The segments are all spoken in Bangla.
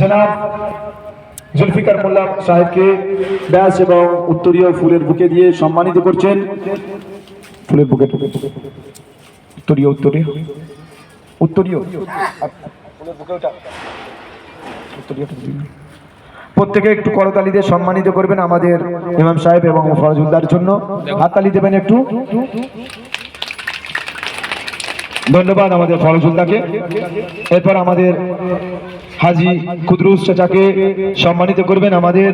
জনাব জুলফিকার মোল্লা সাহেবকে ব্যাস এবং উত্তরীয় ফুলের বুকে দিয়ে সম্মানিত করছেন। ফুলের বুকে উত্তরীয় উত্তরীয় উত্তরীয় প্রত্যেকে একটু করতালি দিয়ে সম্মানিত করবেন আমাদের ইমাম সাহেব এবং ফরজুলদার জন্য। হাততালি দেবেন একটু। ধন্যবাদ আমাদের ফরজুলদাকে। এরপর আমাদের হাজি কুদরুস চাচাকে সম্মানিত করবেন। আমাদের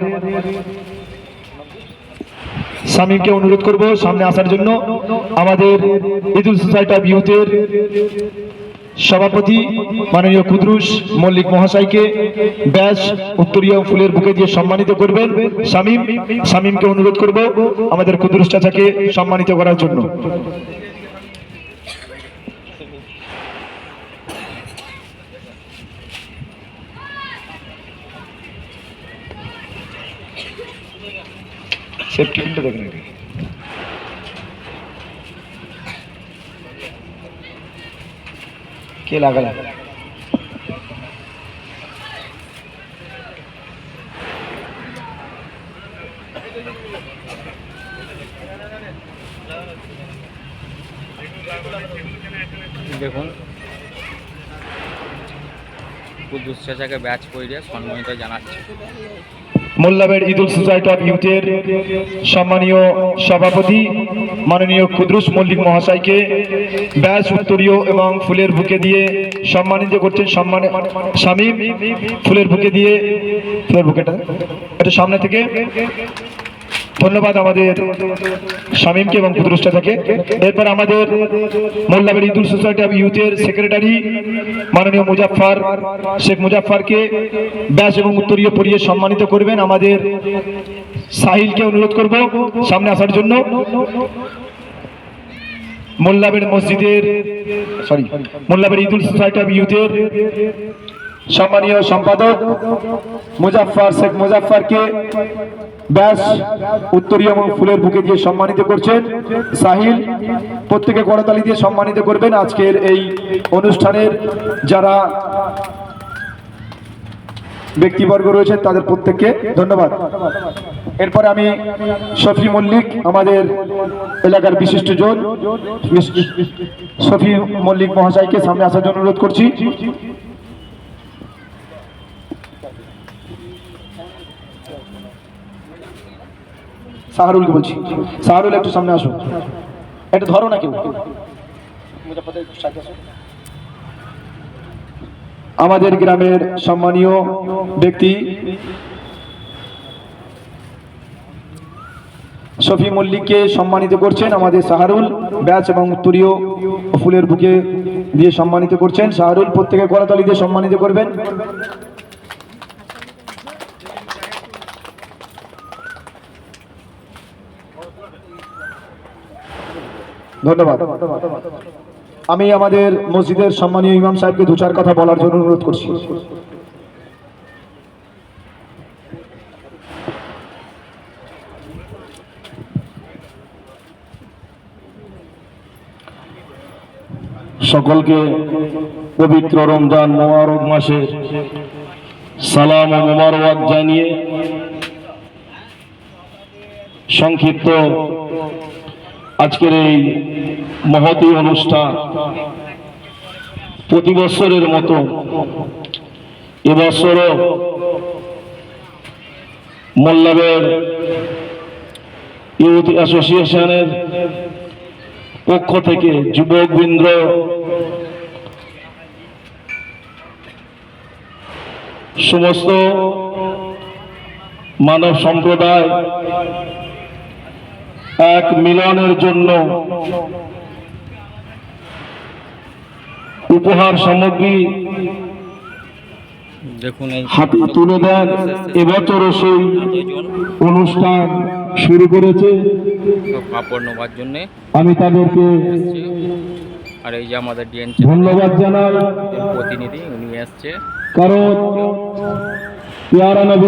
শামীমকে অনুরোধ করব সামনে আসার জন্য। আমাদের ঈদুল সোসাইটি অফ ইউথের সভাপতি মাননীয় কুদরুস মল্লিক মহাশয়কে ব্যাস উত্তরীয় ফুলের বুকে দিয়ে সম্মানিত করবেন। শামীমকে অনুরোধ করব আমাদের কুদরুস চাচাকে সম্মানিত করার জন্য। কে লাগালা দেখুন কুদ্দুস চাচাকে ব্যাচ পড়িয়ে সম্মানিত জানাচ্ছে। মোল্লাবেড় ঈদুল সোসাইটি অফ ইউথের সম্মানীয় সভাপতি মাননীয় কুদরুস মল্লিক মহাশয়কে ব্যাস উত্তরীয় এবং ফুলের বুকে দিয়ে সম্মানিত করছেন। শামীম ফুলের বুকে দিয়ে, ফুলের বুকেটা এটা সামনে থেকে। ধন্যবাদ আমাদের শামীমকে এবং কুদরুস চাচাকে। এরপর আমাদের মোল্লাবেড় ঈদুল সোসাইটি অফ ইউথের সেক্রেটারি মাননীয় মুজাফফর শেখ মুজাফফরকে ব্যাস এবং উত্তরীয় পরিয়ে সম্মানিত করবেন। আমাদের সাহিলকে অনুরোধ করব সামনে আসার জন্য। মোল্লাবেড় ঈদুল সোসাইটি অফ ইউথের সম্মানীয় সম্পাদক মুজাফফর শেখ মুজাফফরকে ব্যাস উত্তরীয় এবং ফুলের বুকে দিয়ে সম্মানিত করছেন। সাহিল প্রত্যেকে করতালি দিয়ে সম্মানিত করবেন আজকের এই অনুষ্ঠানের যারা ব্যক্তিবর্গ রয়েছে তাদের প্রত্যেককে ধন্যবাদ। এরপরে আমি শফি মল্লিক আমাদের এলাকার বিশিষ্ট জন শফি মল্লিক মহাশয়কে সামনে আসার জন্য অনুরোধ করছি। সাহারুলকে বলছি, সাহারুল একটু সামনে আসো, একটু ধরো না কেউ। আমাদের গ্রামের সম্মানীয় ব্যক্তি শফি মল্লিককে সম্মানিত করছেন আমাদের সাহারুল ব্যাচ এবং উত্তরীয় ফুলের বুকে দিয়ে সম্মানিত করছেন। সাহারুল প্রত্যেকে করতালি দিয়ে সম্মানিত করবেন। ধন্যবাদ। আমি আমাদের মসজিদের সম্মানীয় ইমাম সাহেবকে দু চার কথা বলার জন্য অনুরোধ করছি। সকলকে পবিত্র রমজান মোবারক মাসের সালাম ও মোবারক জানিয়ে সংক্ষিপ্ত আজকের এই মহতী অনুষ্ঠান প্রতি বছরের মতো এবছরও মোল্লাবেড় ইউথ অ্যাসোসিয়েশনের পক্ষ থেকে যুবকবৃন্দ সমস্ত মানব সম্প্রদায় এক মিলনের জন্য উপহার সামগ্রী হাতে তুলে দেন। এবছরও সেই অনুষ্ঠান শুরু করেছে। আমি তাদেরকে আর এই যে আমাদের ধন্যবাদ জানাই। প্রতিনিধি উনি আসছে কারণ পেয়ারা নবী